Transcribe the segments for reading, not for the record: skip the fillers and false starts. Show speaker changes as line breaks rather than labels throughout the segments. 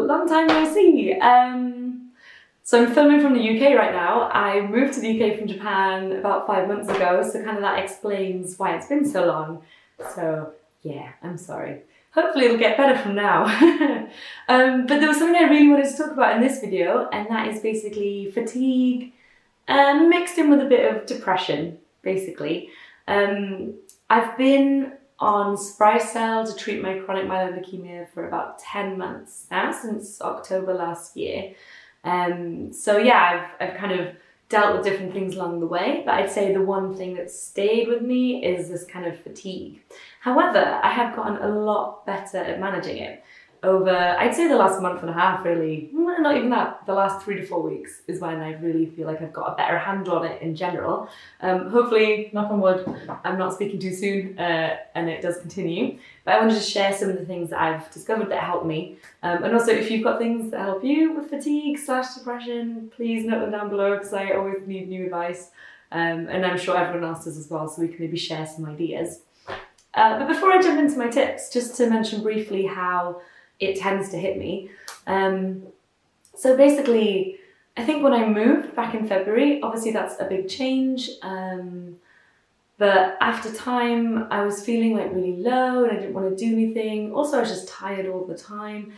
long time no see. So I'm filming from the UK right now. I moved to the UK from Japan about 5 months ago, so kind of that explains why it's been so long. So yeah, I'm sorry. Hopefully it'll get better from now. But there was something I really wanted to talk about in this video, and that is basically fatigue mixed in with a bit of depression, basically. I've been on sprycel to treat my chronic myeloid leukemia for about 10 months now, since October last year. So yeah, I've kind of dealt with different things along the way, but I'd say the one thing that stayed with me is this kind of fatigue. However, I have gotten a lot better at managing it over, I'd say the last month and a half really, not even that, the last 3 to 4 weeks is when I really feel like I've got a better handle on it in general. Hopefully, knock on wood, I'm not speaking too soon and it does continue. But I wanted to share some of the things that I've discovered that help me. And also if you've got things that help you with fatigue/depression, please note them down below because I always need new advice. And I'm sure everyone else does as well, so we can maybe share some ideas. But before I jump into my tips, just to mention briefly how it tends to hit me. So basically, I think when I moved back in February, obviously that's a big change. But after time, I was feeling like really low and I didn't want to do anything. Also, I was just tired all the time.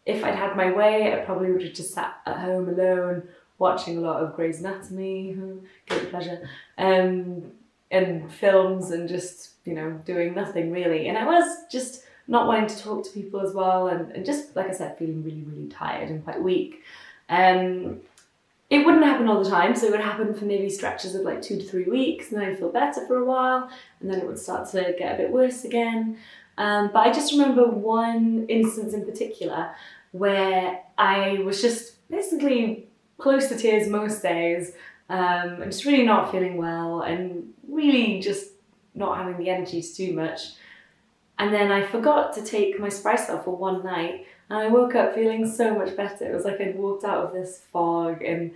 If I'd had my way, I probably would have just sat at home alone, watching a lot of Grey's Anatomy, guilty pleasure, and films and just, you know, doing nothing really. And I was just not wanting to talk to people as well, and just, like I said, feeling really, really tired and quite weak. It wouldn't happen all the time, so it would happen for maybe stretches of like 2 to 3 weeks, and then I'd feel better for a while, and then it would start to get a bit worse again. But I just remember one instance in particular where I was just basically close to tears most days, and just really not feeling well, and really just not having the energy to do much. And then I forgot to take my sprycel for one night, and I woke up feeling so much better. It was like I'd walked out of this fog, and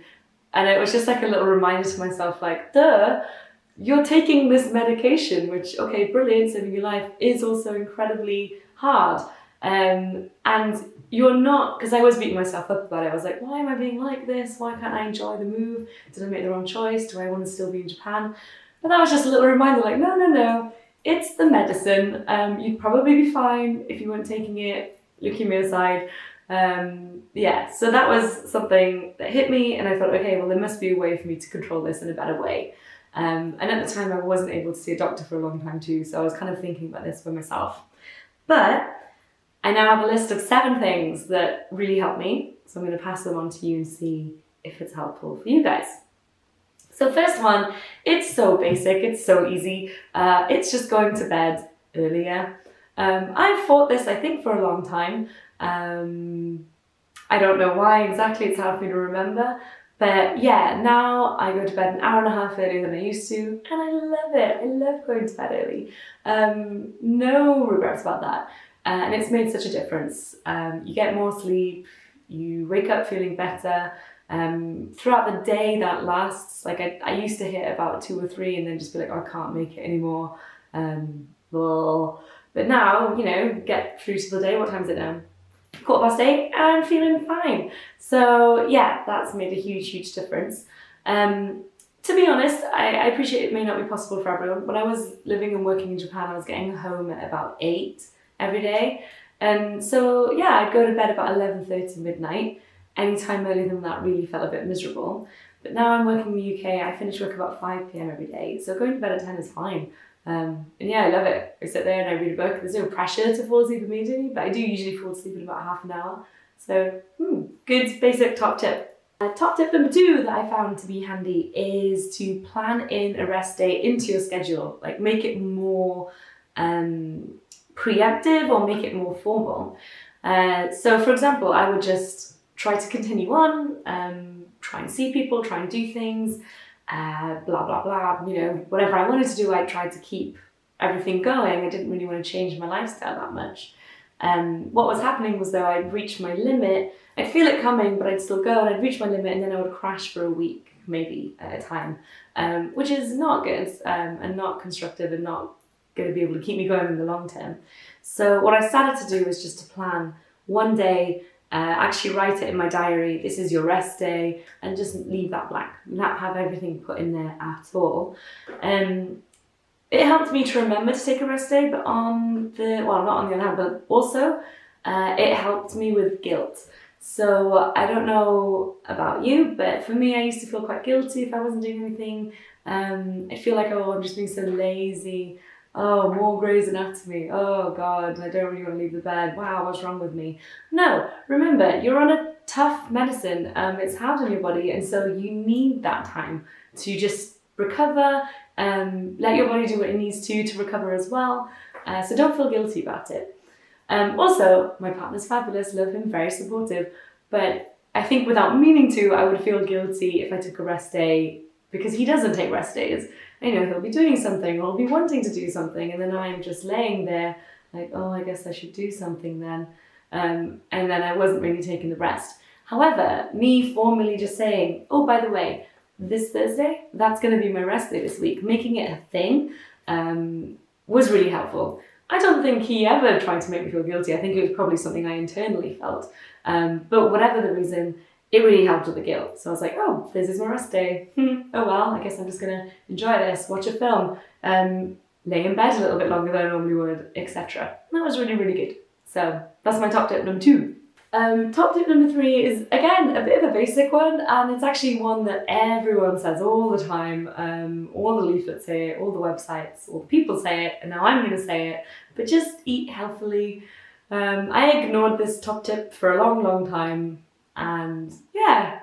it was just like a little reminder to myself, like, duh, you're taking this medication, which, okay, brilliant, saving your life, is also incredibly hard. And you're not, because I was beating myself up about it. I was like, why am I being like this? Why can't I enjoy the move? Did I make the wrong choice? Do I want to still be in Japan? But that was just a little reminder, like, no. It's the medicine. You'd probably be fine if you weren't taking it, leukemia aside. Yeah, so that was something that hit me, and I thought, okay, well, there must be a way for me to control this in a better way. And at the time, I wasn't able to see a doctor for a long time too, so I was kind of thinking about this for myself. But I now have a list of 7 things that really helped me, so I'm going to pass them on to you and see if it's helpful for you guys. So first one, it's so basic, it's so easy. It's just going to bed earlier. I've fought this, I think, for a long time. I don't know why exactly, it's hard for me to remember. But yeah, now I go to bed an hour and a half earlier than I used to, and I love it. I love going to bed early. No regrets about that. And it's made such a difference. You get more sleep, you wake up feeling better. Throughout the day that lasts, like I used to hit about 2 or 3 and then just be like, oh, I can't make it anymore. But now, you know, get through to the day. What time is it now? 8:15, and I'm feeling fine. So yeah, that's made a huge difference. To be honest, I appreciate it may not be possible for everyone. When I was living and working in Japan, I was getting home at about 8 every day. And so yeah, I'd go to bed about 11:30 midnight. Any time earlier than that really felt a bit miserable. But now I'm working in the UK, I finish work about 5 p.m. every day, so going to bed at 10 is fine. And yeah, I love it. I sit there and I read a book. There's no pressure to fall asleep immediately, but I do usually fall asleep in about half an hour. So, good basic top tip. Top tip number 2 that I found to be handy is to plan in a rest day into your schedule. Like, make it more preemptive or make it more formal. So for example, I would just try to continue on, try and see people, try and do things, blah, blah, blah. You know, whatever I wanted to do, I tried to keep everything going. I didn't really want to change my lifestyle that much. What was happening was, though, I'd reach my limit, I'd feel it coming, but I'd still go, and I'd reach my limit, and then I would crash for a week, maybe, at a time, which is not good, and not constructive, and not going to be able to keep me going in the long term. So what I started to do was just to plan one day, actually write it in my diary, this is your rest day, and just leave that blank, not have everything put in there at all. It helped me to remember to take a rest day, but not on the other hand, but also it helped me with guilt. So I don't know about you, but for me, I used to feel quite guilty if I wasn't doing anything. I feel like, oh, I'm just being so lazy. Oh, more Grey's Anatomy. Oh God, I don't really want to leave the bed. Wow, what's wrong with me? No, remember, you're on a tough medicine. It's hard on your body, and so you need that time to just recover. Let your body do what it needs to recover as well. So don't feel guilty about it. Also, my partner's fabulous, love him, very supportive. But I think without meaning to, I would feel guilty if I took a rest day because he doesn't take rest days. You know, he'll be doing something or he'll be wanting to do something, and then I'm just laying there like, oh, I guess I should do something then. And then I wasn't really taking the rest. However, me formally just saying, oh, by the way, this Thursday, that's going to be my rest day this week, making it a thing, was really helpful. I don't think he ever tried to make me feel guilty. I think it was probably something I internally felt. But whatever the reason, it really helped with the guilt. So I was like, oh, this is my rest day. Oh well, I guess I'm just going to enjoy this, watch a film, lay in bed a little bit longer than I normally would, etc. That was really, really good. So that's my top tip number 2. Top tip number 3 is, again, a bit of a basic one, and it's actually one that everyone says all the time. All the leaflets say it, all the websites, all the people say it, and now I'm going to say it, but just eat healthily. I ignored this top tip for a long, long time, and yeah,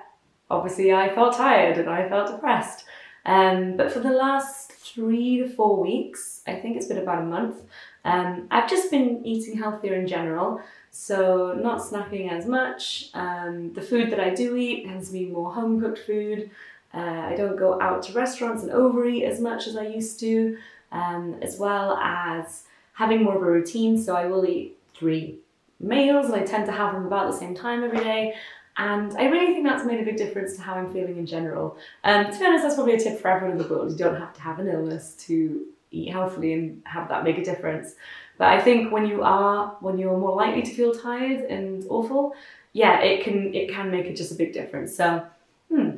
obviously I felt tired and I felt depressed. But for the last 3 to 4 weeks, I think it's been about a month, I've just been eating healthier in general. So not snacking as much. The food that I do eat tends to be more home-cooked food. I don't go out to restaurants and overeat as much as I used to, as well as having more of a routine. So I will eat 3 meals and I tend to have them about the same time every day. And I really think that's made a big difference to how I'm feeling in general. To be honest, that's probably a tip for everyone in the world. You don't have to have an illness to eat healthily and have that make a difference. But I think when you're more likely to feel tired and awful, yeah, it can make just a big difference. So,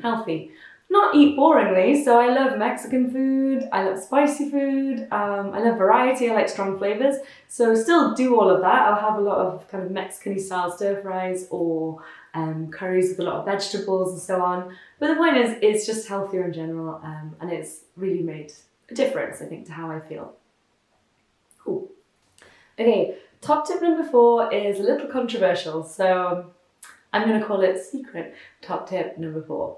healthy. Not eat boringly. So I love Mexican food. I love spicy food. I love variety. I like strong flavors. So still do all of that. I'll have a lot of kind of Mexican style stir fries or curries with a lot of vegetables and so on. But the point is, it's just healthier in general, and it's really made a difference, I think, to how I feel. Cool. Okay, top tip number 4 is a little controversial, so I'm going to call it secret top tip number 4.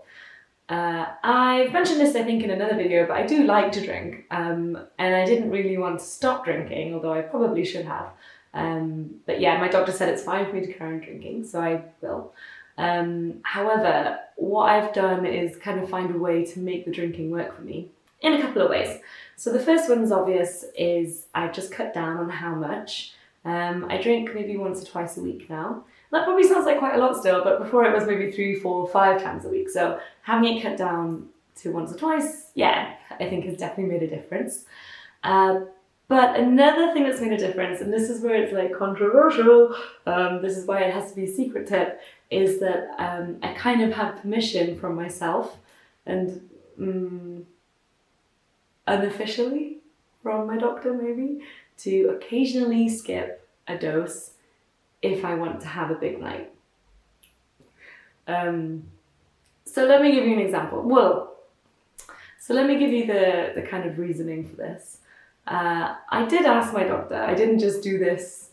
I've mentioned this, I think, in another video, but I do like to drink, and I didn't really want to stop drinking, although I probably should have. But yeah, my doctor said it's fine for me to carry on drinking, so I will. However, what I've done is kind of find a way to make the drinking work for me in a couple of ways. So the first one's obvious, is I've just cut down on how much. I drink maybe once or twice a week now. That probably sounds like quite a lot still, but before it was maybe 3, 4, 5 times a week. So having it cut down to once or twice, yeah, I think has definitely made a difference. But another thing that's made a difference, and this is where it's like controversial, this is why it has to be a secret tip, is that I kind of have permission from myself and unofficially from my doctor maybe to occasionally skip a dose if I want to have a big night. So let me give you an example. So let me give you the kind of reasoning for this. I did ask my doctor. I didn't just do this,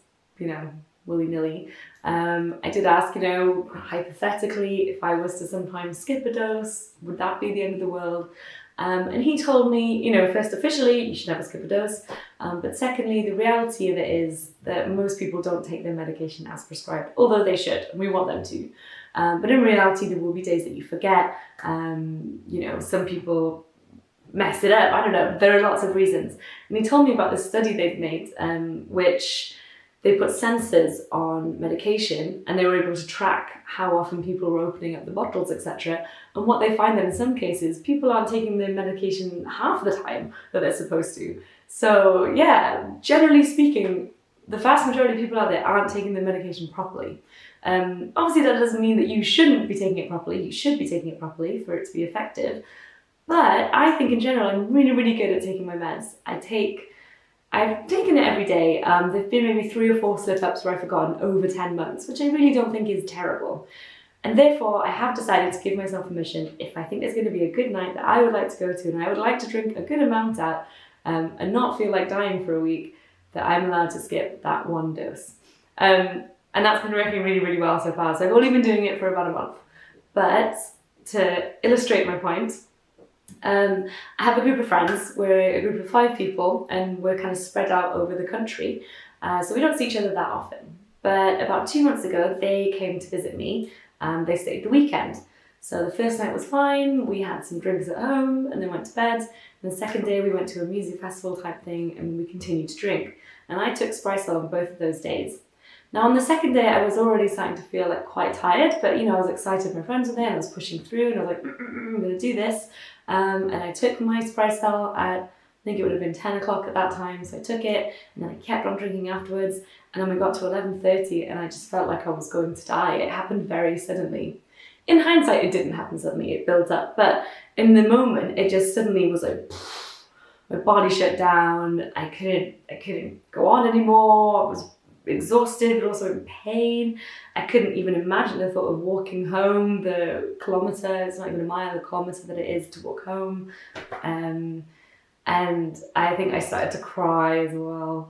willy-nilly. I did ask, hypothetically, if I was to sometimes skip a dose, would that be the end of the world? And he told me, first, officially, you should never skip a dose. But secondly, the reality of it is that most people don't take their medication as prescribed, although they should, and we want them to. But in reality, there will be days that you forget. Some people mess it up. I don't know. There are lots of reasons. And he told me about this study they've made, which they put sensors on medication and they were able to track how often people were opening up the bottles, etc. And what they find that in some cases, people aren't taking their medication half the time that they're supposed to. So yeah, generally speaking, the vast majority of people out there aren't taking their medication properly. Obviously that doesn't mean that you shouldn't be taking it properly. You should be taking it properly for it to be effective. But I think in general, I'm really, really good at taking my meds. I've taken it every day. There've been maybe 3 or 4 slip-ups where I've forgotten over 10 months, which I really don't think is terrible. And therefore, I have decided to give myself permission, if I think there's going to be a good night that I would like to go to and I would like to drink a good amount at, and not feel like dying for a week, that I'm allowed to skip that 1 dose. And that's been working really, really well so far. So I've only been doing it for about a month. But to illustrate my point, I have a group of friends. We're a group of 5 people and we're kind of spread out over the country. So we don't see each other that often. But about 2 months ago, they came to visit me. They stayed the weekend. So the first night was fine. We had some drinks at home and then went to bed. And the second day we went to a music festival type thing and we continued to drink. And I took sprycel on both of those days. Now on the second day I was already starting to feel like quite tired, but I was excited my friends were there and I was pushing through and I was like, I'm going to do this. And I took my sprycel at, I think it would have been 10 o'clock at that time, so I took it and then I kept on drinking afterwards, and then we got to 11:30 and I just felt like I was going to die. It happened very suddenly. In hindsight, it didn't happen suddenly, it built up, but in the moment it just suddenly was like, my body shut down, I couldn't go on anymore, I was exhausted but also in pain. I couldn't even imagine the thought of walking home the kilometre, it's not even a mile, the kilometre that it is to walk home. And I think I started to cry as well.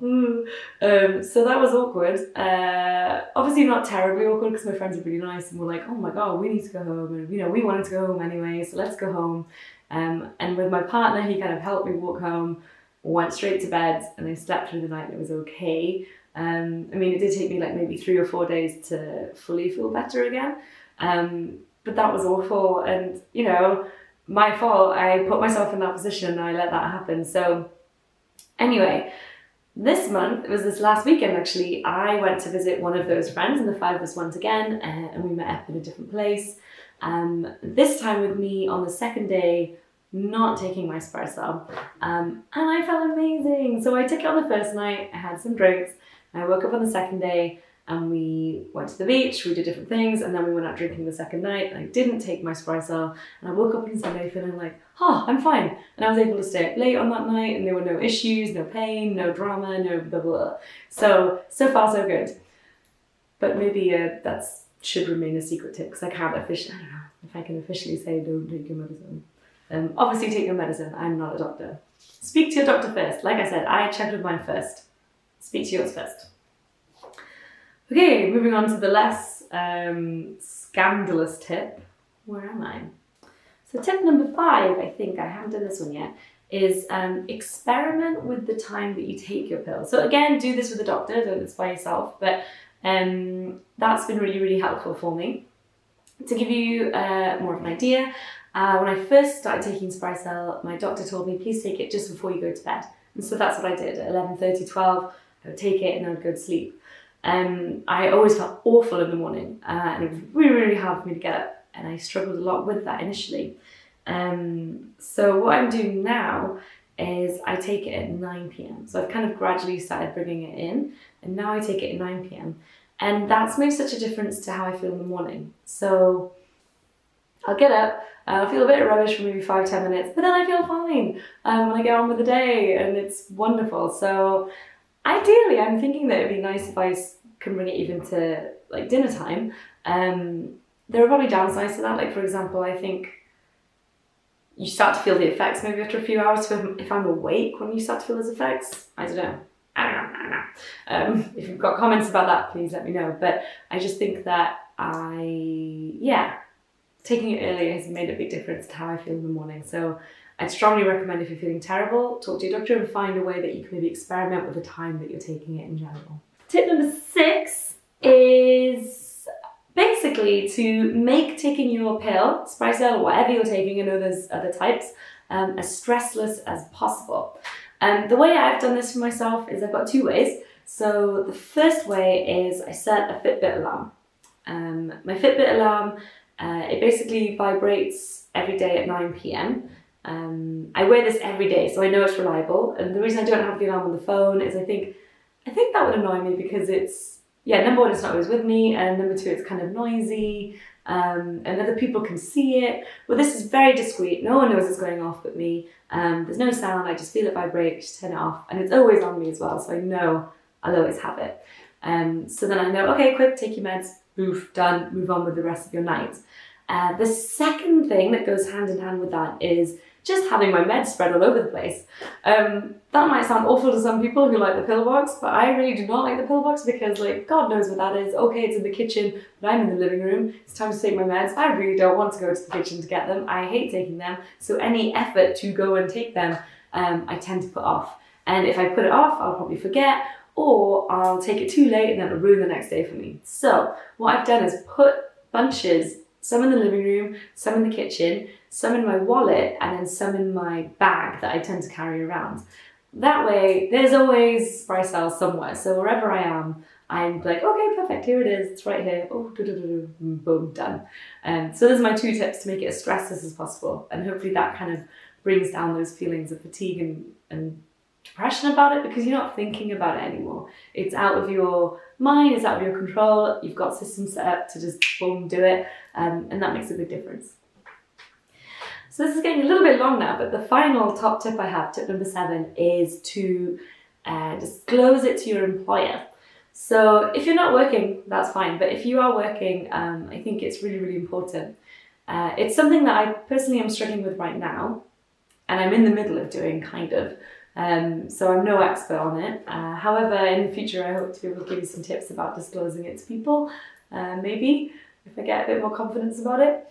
So that was awkward. Obviously not terribly awkward because my friends are really nice and were like, oh my god, we need to go home. And we wanted to go home anyway, so let's go home. And with my partner, he kind of helped me walk home, went straight to bed, and I slept through the night and it was okay. It did take me like maybe 3 or 4 days to fully feel better again. But that was awful and, my fault. I put myself in that position and I let that happen. So anyway, this month, it was this last weekend actually, I went to visit one of those friends and the 5 of us went again and we met up in a different place. This time with me on the second day, not taking my sprycel. And I felt amazing. So I took it on the first night, I had some drinks, I woke up on the second day and we went to the beach, we did different things, and then we went out drinking the second night and I didn't take my sprycel and I woke up on Sunday feeling like, I'm fine. And I was able to stay up late on that night and there were no issues, no pain, no drama, no blah blah. So far so good. But maybe that should remain a secret tip because I can't officially, I don't know if I can officially say don't take your medicine. Obviously take your medicine, I'm not a doctor. Speak to your doctor first. Like I said, I checked with mine first. Speak to yours first. Okay, moving on to the less scandalous tip. Where am I? So tip number 5, I think, I haven't done this one yet, is experiment with the time that you take your pill. So again, do this with a doctor, don't do this by yourself, but that's been really, really helpful for me. To give you more of an idea, when I first started taking sprycel, my doctor told me, please take it just before you go to bed. And so that's what I did. At 11:30, 12, I would take it and I would go to sleep. I always felt awful in the morning and it was really, really hard for me to get up, and I struggled a lot with that initially. So what I'm doing now is I take it at 9 p.m. So I've kind of gradually started bringing it in, and now I take it at 9 p.m. And that's made such a difference to how I feel in the morning. So I'll get up, I'll feel a bit rubbish for maybe 5-10 minutes, but then I feel fine when I get on with the day, and it's wonderful. So ideally, I'm thinking that it'd be nice if I can bring it even to like dinner time. There are probably downsides to that. Like for example, I think you start to feel the effects maybe after a few hours. So if I'm awake when you start to feel those effects, I don't know. If you've got comments about that, please let me know. But I just think that taking it earlier has made a big difference to how I feel in the morning. So I'd strongly recommend, if you're feeling terrible, talk to your doctor and find a way that you can maybe experiment with the time that you're taking it in general. Tip number 6 is basically to make taking your pill, sprycel, or whatever you're taking, I know there's other types, as stressless as possible. The way I've done this for myself is I've got 2 ways. So the first way is I set a Fitbit alarm. My Fitbit alarm, it basically vibrates every day at 9 p.m. I wear this every day, so I know it's reliable. And the reason I don't have the alarm on the phone is I think I think that would annoy me because it's, number one, it's not always with me, and number two, it's kind of noisy, and other people can see it. Well, this is very discreet. No one knows it's going off but me. There's no sound. I just feel it vibrate, just turn it off, and it's always on me as well, so I know I'll always have it. So then I know, okay, quick, take your meds, move, done, move on with the rest of your night. The second thing that goes hand in hand with that is just having my meds spread all over the place. That might sound awful to some people who like the pill box, but I really do not like the pill box because, like, God knows what that is. Okay, it's in the kitchen, but I'm in the living room. It's time to take my meds. I really don't want to go to the kitchen to get them. I hate taking them. So any effort to go and take them, I tend to put off. And if I put it off, I'll probably forget, or I'll take it too late and then it'll ruin the next day for me. So what I've done is put bunches, some in the living room, some in the kitchen, some in my wallet, and then some in my bag that I tend to carry around. That way, there's always sprycel somewhere. So wherever I am, I'm like, okay, perfect, here it is, it's right here. Oh, boom, done. So those are my 2 tips to make it as stressless as possible. And hopefully that kind of brings down those feelings of fatigue and depression about it, because you're not thinking about it anymore. It's out of your mind, it's out of your control. You've got systems set up to just boom, do it. And that makes a big difference. So this is getting a little bit long now, but the final top tip I have, tip number 7, is to disclose it to your employer. So if you're not working, that's fine. But if you are working, I think it's really, really important. It's something that I personally am struggling with right now, and I'm in the middle of doing, kind of. So I'm no expert on it. However, in the future, I hope to be able to give you some tips about disclosing it to people, maybe, if I get a bit more confidence about it.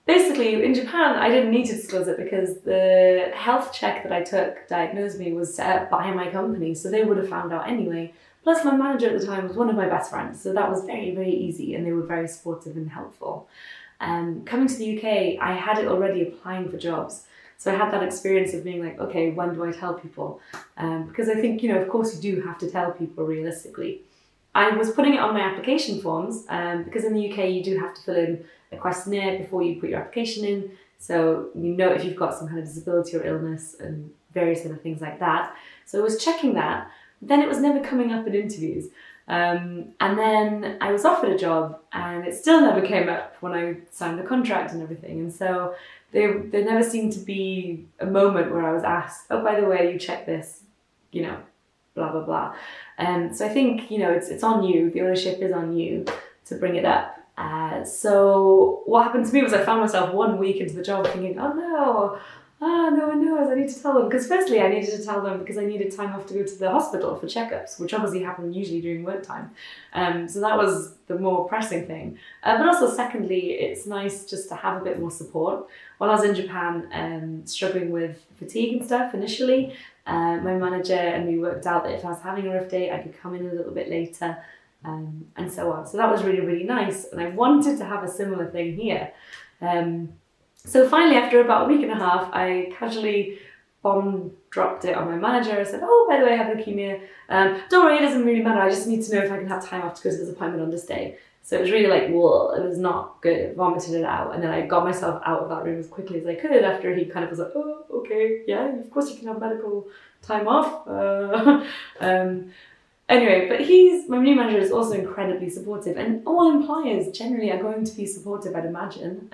Basically, in Japan, I didn't need to disclose it because the health check that I took diagnosed me was set up by my company, so they would have found out anyway. Plus, my manager at the time was one of my best friends, so that was very, very easy, and they were very supportive and helpful. Coming to the UK, I had it already applying for jobs. So I had that experience of being like, okay, when do I tell people? Because I think, of course you do have to tell people realistically. I was putting it on my application forms because in the UK you do have to fill in a questionnaire before you put your application in. So you know if you've got some kind of disability or illness and various other things like that. So I was checking that. Then it was never coming up in interviews. And then I was offered a job and it still never came up when I signed the contract and everything. And so there never seemed to be a moment where I was asked, oh, by the way, you check this, blah, blah, blah. So I think, it's on you. The ownership is on you to bring it up. So what happened to me was I found myself 1 week into the job thinking, oh no, no one knows, I need to tell them. Because firstly, I needed to tell them because I needed time off to go to the hospital for checkups, which obviously happen usually during work time. So that was the more pressing thing. But also secondly, it's nice just to have a bit more support. While I was in Japan, struggling with fatigue and stuff initially, my manager and we worked out that if I was having a rough day, I could come in a little bit later, and so on. So that was really, really nice. And I wanted to have a similar thing here. So finally, after about a week and a half, I casually dropped it on my manager. I said, oh, by the way, I have leukemia. Don't worry, it doesn't really matter. I just need to know if I can have time off to go to this appointment on this day. So it was really like, whoa, it was not good. I vomited it out. And then I got myself out of that room as quickly as I could after he kind of was like, oh, okay, yeah, of course you can have medical time off. Anyway, but my new manager is also incredibly supportive. And all employers generally are going to be supportive, I'd imagine.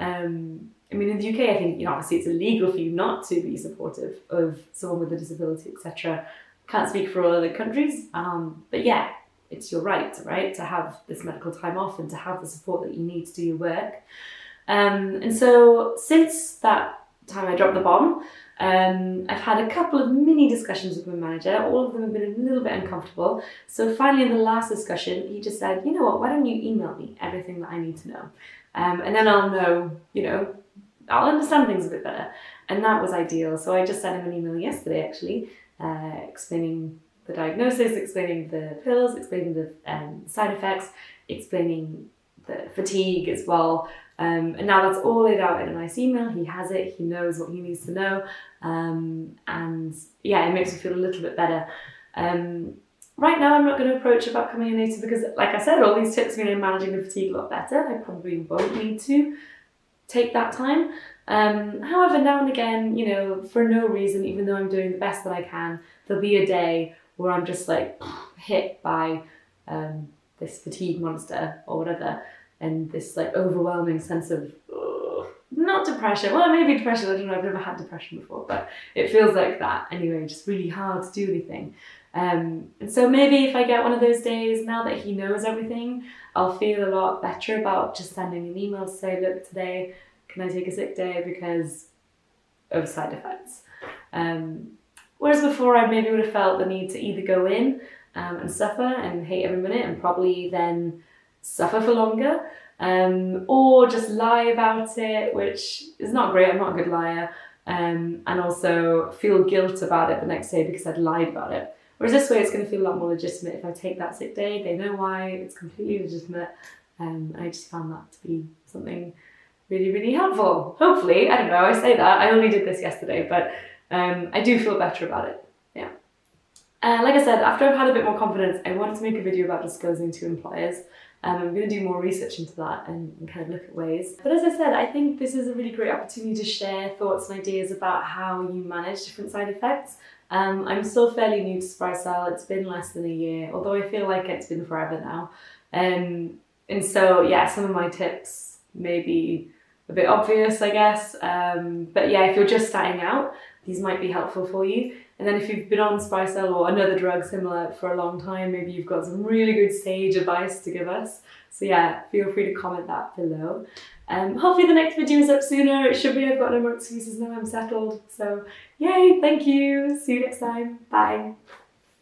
In the UK, I think, obviously it's illegal for you not to be supportive of someone with a disability, etc. Can't speak for all other countries. But yeah, it's your right, to have this medical time off and to have the support that you need to do your work. And so since that time I dropped the bomb, I've had a couple of mini discussions with my manager. All of them have been a little bit uncomfortable. So finally in the last discussion, he just said, you know what, why don't you email me everything that I need to know? And then I'll know, I'll understand things a bit better. And that was ideal. So I just sent him an email yesterday, actually, explaining the diagnosis, explaining the pills, explaining the side effects, explaining the fatigue as well. And now that's all laid out in a nice email. He has it, he knows what he needs to know. And yeah, it makes me feel a little bit better. Right now, I'm not going to approach about coming in later because, like I said, all these tips mean I'm managing the fatigue a lot better. I probably won't need to take that time. However, now and again, for no reason, even though I'm doing the best that I can, there'll be a day where I'm just like, hit by this fatigue monster or whatever, and this like overwhelming sense of not depression, well maybe depression, I don't know, I've never had depression before, but it feels like that anyway, just really hard to do anything. And so maybe if I get one of those days, now that he knows everything, I'll feel a lot better about just sending an email to say, look, today, can I take a sick day because of side effects? Whereas before I maybe would have felt the need to either go in and suffer and hate every minute and probably then suffer for longer, or just lie about it, which is not great, I'm not a good liar, and also feel guilt about it the next day because I'd lied about it. Whereas this way it's going to feel a lot more legitimate if I take that sick day, they know why, it's completely legitimate, and I just found that to be something really, really helpful. Hopefully, I don't know, I say that, I only did this yesterday, but I do feel better about it, yeah. Like I said, after I've had a bit more confidence, I wanted to make a video about disclosing to employers. I'm going to do more research into that and kind of look at ways. But as I said, I think this is a really great opportunity to share thoughts and ideas about how you manage different side effects. I'm still fairly new to sprycel, it's been less than a year, although I feel like it's been forever now. And so, yeah, some of my tips may be a bit obvious, I guess. But yeah, if you're just starting out, these might be helpful for you. And then if you've been on sprycel or another drug similar for a long time, maybe you've got some really good sage advice to give us. So yeah, feel free to comment that below. Hopefully the next video is up sooner. It should be. I've got no more excuses now. I'm settled. So yay, thank you. See you next time. Bye.